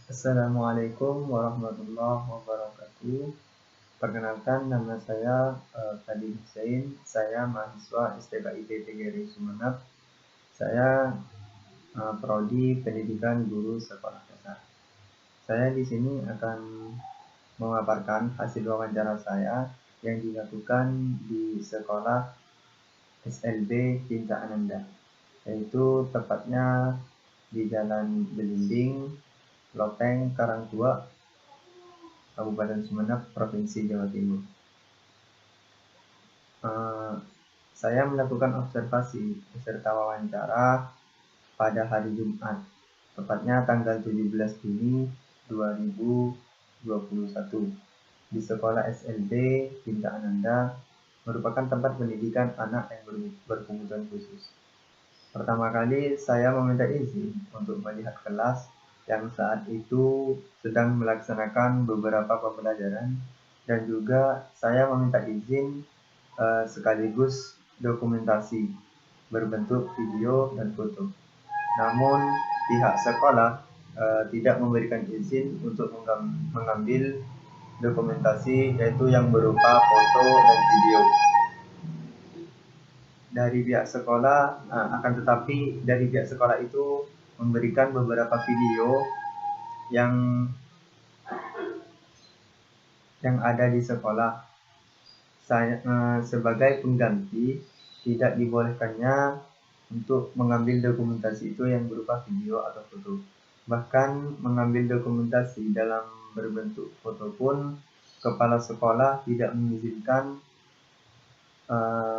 Assalamualaikum warahmatullahi wabarakatuh. Perkenalkan, nama saya Kadim Hussein. Saya mahasiswa STKIP PGRI Sumeneb. Saya prodi Pendidikan Guru Sekolah Dasar. Saya di sini akan memaparkan hasil wawancara saya yang dilakukan di sekolah SLB Cinta Ananda, yaitu tepatnya di Jalan Belimbing, Loteng, Karangtua, Kabupaten Sumeneb, Provinsi Jawa Timur. Saya melakukan observasi beserta wawancara pada hari Jumat, tepatnya tanggal 17 Juni 2021 di sekolah SLB Cinta Ananda, merupakan tempat pendidikan anak yang berkebutuhan khusus. Pertama kali saya meminta izin untuk melihat kelas yang saat itu sedang melaksanakan beberapa pembelajaran, dan juga saya meminta izin sekaligus dokumentasi berbentuk video dan foto. Namun pihak sekolah tidak memberikan izin untuk mengambil dokumentasi, yaitu yang berupa foto dan video dari pihak sekolah. Akan tetapi dari pihak sekolah itu memberikan beberapa video yang ada di sekolah. Saya sebagai pengganti tidak dibolehkannya untuk mengambil dokumentasi itu yang berupa video atau foto. Bahkan mengambil dokumentasi dalam berbentuk foto pun kepala sekolah tidak mengizinkan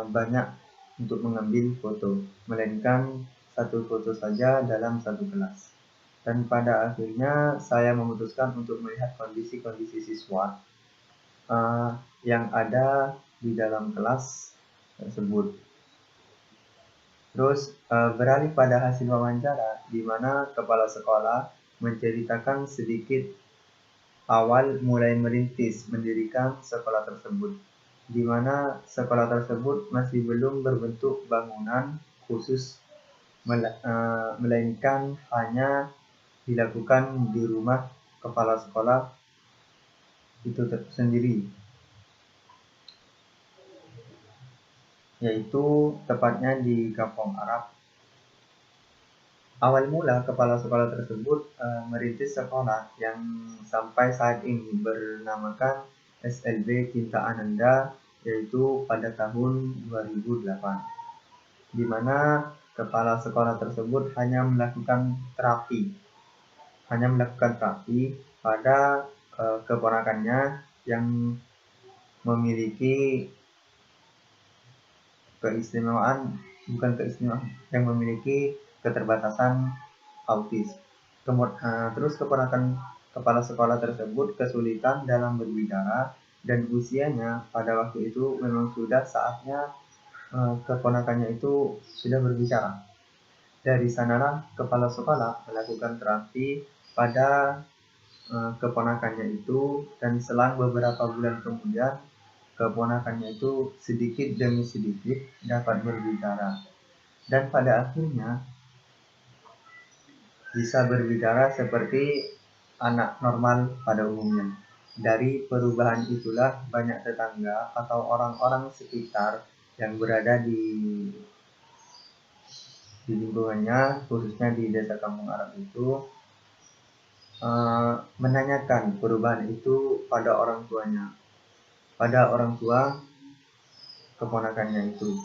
banyak untuk mengambil foto, melainkan satu foto saja dalam satu kelas. Dan pada akhirnya saya memutuskan untuk melihat kondisi siswa yang ada di dalam kelas tersebut. Terus beralih pada hasil wawancara, di mana kepala sekolah menceritakan sedikit awal mulai merintis mendirikan sekolah tersebut, di mana sekolah tersebut masih belum berbentuk bangunan khusus, melainkan hanya dilakukan di rumah kepala sekolah itu sendiri, yaitu tepatnya di Kampung Arab. Awal mula kepala sekolah tersebut merintis sekolah yang sampai saat ini bernamakan SLB Cinta Ananda, yaitu pada tahun 2008, di mana kepala sekolah tersebut hanya melakukan terapi pada keponakannya yang memiliki yang memiliki keterbatasan autis. Terus keponakan kepala sekolah tersebut kesulitan dalam berbicara, dan usianya pada waktu itu memang sudah saatnya keponakannya itu sudah berbicara. Dari sanalah kepala sekolah melakukan terapi pada keponakannya itu, dan selang beberapa bulan kemudian keponakannya itu sedikit demi sedikit dapat berbicara, dan pada akhirnya bisa berbicara seperti anak normal pada umumnya. Dari perubahan itulah banyak tetangga atau orang-orang sekitar yang berada di lingkungannya, khususnya di desa Kampung Arab itu, menanyakan perubahan itu pada orang tua keponakannya itu.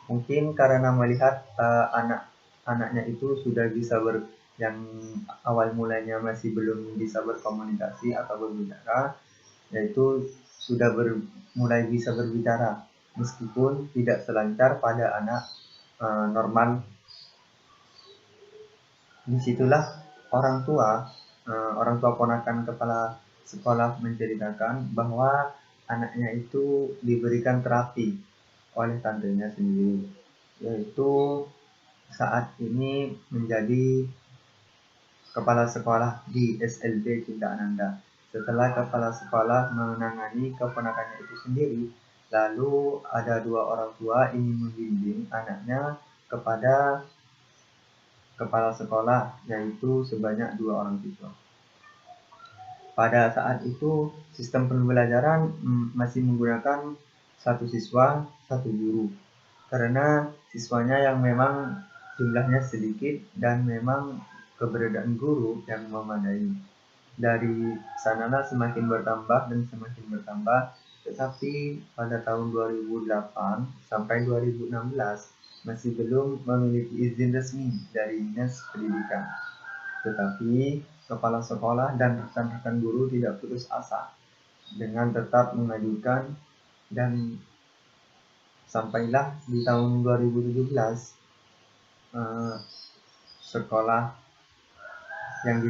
Mungkin karena melihat anak-anaknya itu sudah bisa yang awal mulanya masih belum bisa berkomunikasi atau berbicara, yaitu sudah mulai bisa berbicara, meskipun tidak selancar pada anak normal. Disitulah orang tua ponakan kepala sekolah menceritakan bahwa anaknya itu diberikan terapi oleh tantenya sendiri, yaitu saat ini menjadi kepala sekolah di SLB Cinta Ananda. Setelah kepala sekolah menangani keponakannya itu sendiri, lalu ada dua orang tua ingin membimbing anaknya kepada kepala sekolah, yaitu sebanyak 2 orang siswa. Pada saat itu sistem pembelajaran masih menggunakan satu siswa, satu guru. Karena siswanya yang memang jumlahnya sedikit dan memang keberadaan guru yang memadai. Dari sanalah semakin bertambah dan semakin bertambah, tetapi pada tahun 2008 sampai 2016 masih belum memiliki izin resmi dari Dinas Pendidikan. Tetapi kepala sekolah dan rekan-rekan guru tidak putus asa dengan tetap mengajukan, dan sampailah di tahun 2017 sekolah yang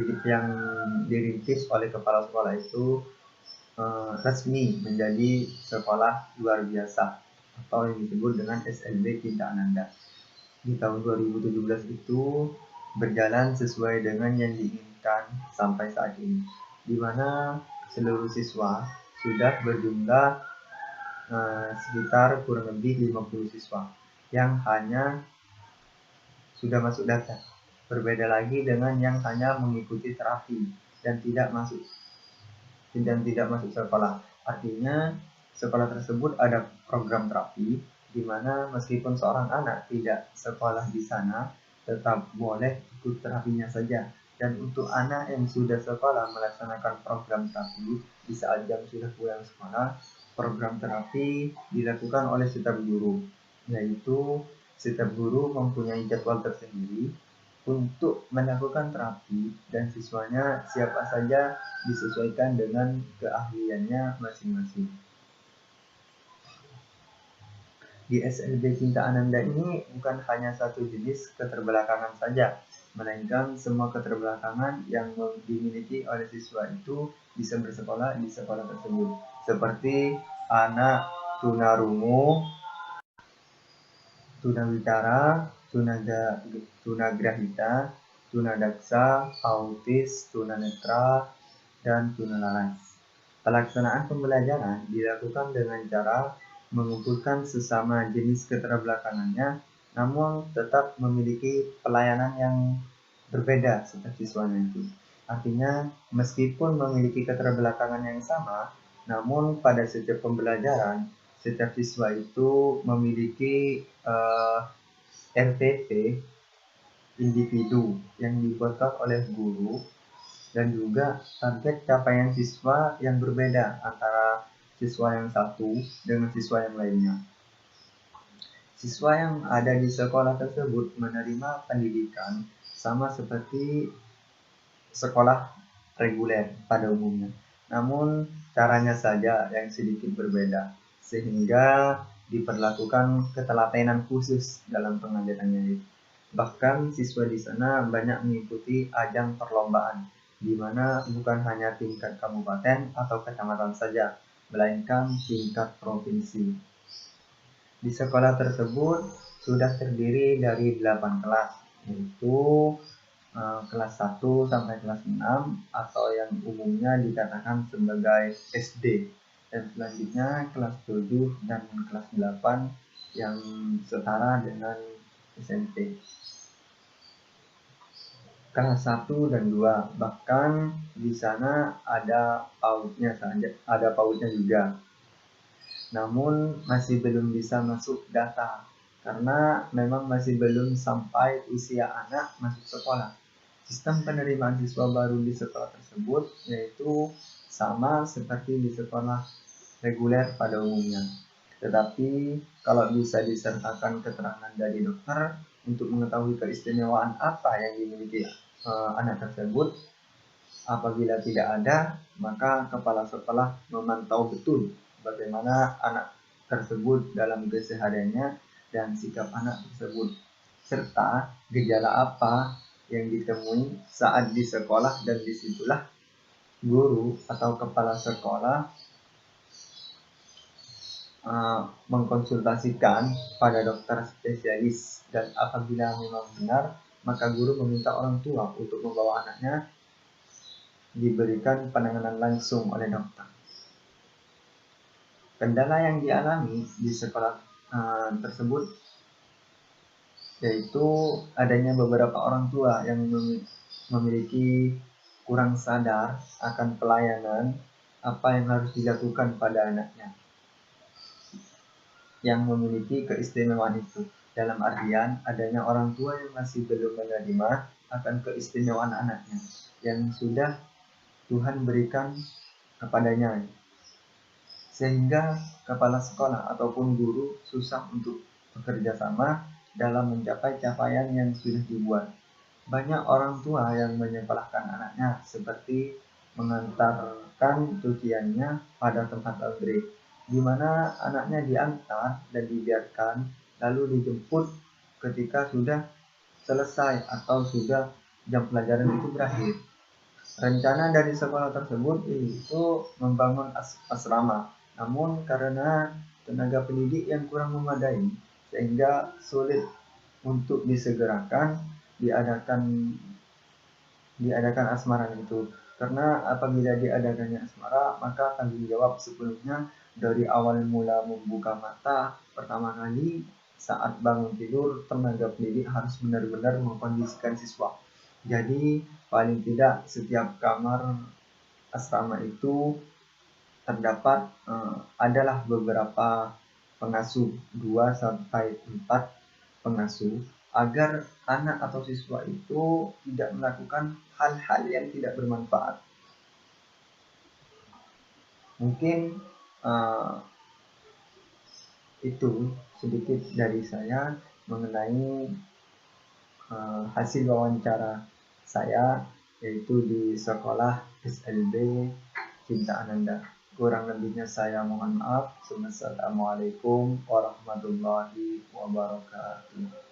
dirintis oleh kepala sekolah itu resmi menjadi sekolah luar biasa atau yang disebut dengan SLB Kinta Ananda. Di tahun 2017 itu berjalan sesuai dengan yang diinginkan sampai saat ini, di mana seluruh siswa sudah berjumlah sekitar kurang lebih 50 siswa yang hanya sudah masuk data. Berbeda lagi dengan yang hanya mengikuti terapi dan tidak masuk sekolah. Artinya sekolah tersebut ada program terapi di mana meskipun seorang anak tidak sekolah di sana tetap boleh ikut terapinya saja. Dan untuk anak yang sudah sekolah melaksanakan program terapi di saat jam sudah pulang sekolah, program terapi dilakukan oleh setiap guru, yaitu setiap guru mempunyai jadwal tersendiri untuk melakukan terapi dan siswanya siapa saja disesuaikan dengan keahliannya masing-masing. Di SLB Kinta Ananda ini bukan hanya satu jenis keterbelakangan saja, melainkan semua keterbelakangan yang dimiliki oleh siswa itu bisa bersekolah di sekolah tersebut. Seperti anak tunarungu, tunawicara, tunagrahita, tunadaksa, autis, tunanetra, dan tunalaras. Pelaksanaan pembelajaran dilakukan dengan cara mengumpulkan sesama jenis keterbelakangannya, namun tetap memiliki pelayanan yang berbeda setiap siswanya itu. Artinya, meskipun memiliki keterbelakangan yang sama, namun pada setiap pembelajaran, setiap siswa itu memiliki RTP individu yang dibuatkan oleh guru, dan juga target capaian siswa yang berbeda antara siswa yang satu dengan siswa yang lainnya. Siswa yang ada di sekolah tersebut menerima pendidikan sama seperti sekolah reguler pada umumnya. Namun caranya saja yang sedikit berbeda, sehingga diperlakukan ketelatenan khusus dalam pengajarannya. Bahkan siswa di sana banyak mengikuti ajang perlombaan, di mana bukan hanya tingkat kabupaten atau kecamatan saja, melainkan tingkat provinsi. Di sekolah tersebut sudah terdiri dari 8 kelas, yaitu kelas 1 sampai kelas 6 atau yang umumnya dikatakan sebagai SD, dan selanjutnya kelas 7 dan kelas 8 yang setara dengan SMP. Kelas 1 dan 2, bahkan di sana ada PAUD-nya juga. Namun masih belum bisa masuk data karena memang masih belum sampai usia anak masuk sekolah. Sistem penerimaan siswa baru di sekolah tersebut yaitu sama seperti di sekolah reguler pada umumnya. Tetapi kalau bisa disertakan keterangan dari dokter untuk mengetahui keistimewaan apa yang dimiliki anak tersebut. Apabila tidak ada, maka kepala sekolah memantau betul bagaimana anak tersebut dalam kesehariannya dan sikap anak tersebut, serta gejala apa yang ditemui saat di sekolah, dan disitulah guru atau kepala sekolah mengkonsultasikan pada dokter spesialis, dan apabila memang benar, maka guru meminta orang tua untuk membawa anaknya diberikan penanganan langsung oleh dokter. Kendala yang dialami di sekolah tersebut yaitu adanya beberapa orang tua yang memiliki kurang sadar akan pelayanan apa yang harus dilakukan pada anaknya yang memiliki keistimewaan itu. Dalam artian adanya orang tua yang masih belum menerima akan keistimewaan anaknya yang sudah Tuhan berikan kepadanya, sehingga kepala sekolah ataupun guru susah untuk bekerja sama dalam mencapai capaian yang sudah dibuat. Banyak orang tua yang menyekolahkan anaknya seperti mengantarkan cuciannya pada tempat laundry, di mana anaknya diantar dan dibiarkan lalu dijemput ketika sudah selesai atau sudah jam pelajaran itu berakhir. Rencana dari sekolah tersebut itu membangun asrama, namun karena tenaga pendidik yang kurang memadai, sehingga sulit untuk disegerakan diadakan asmara itu. Karena apabila diadakannya asmara, maka tanggung jawab sepenuhnya dari awal mula membuka mata pertama kali saat bangun tidur, tenaga pendidik harus benar-benar mengkondisikan siswa. Jadi paling tidak setiap kamar asrama itu terdapat adalah beberapa pengasuh, 2 sampai 4 pengasuh, agar anak atau siswa itu tidak melakukan hal-hal yang tidak bermanfaat. Mungkin itu sedikit dari saya mengenai hasil wawancara saya, yaitu di sekolah SLB Cinta Ananda. Kurang lebihnya saya mohon maaf. Wassalamualaikum warahmatullahi wabarakatuh.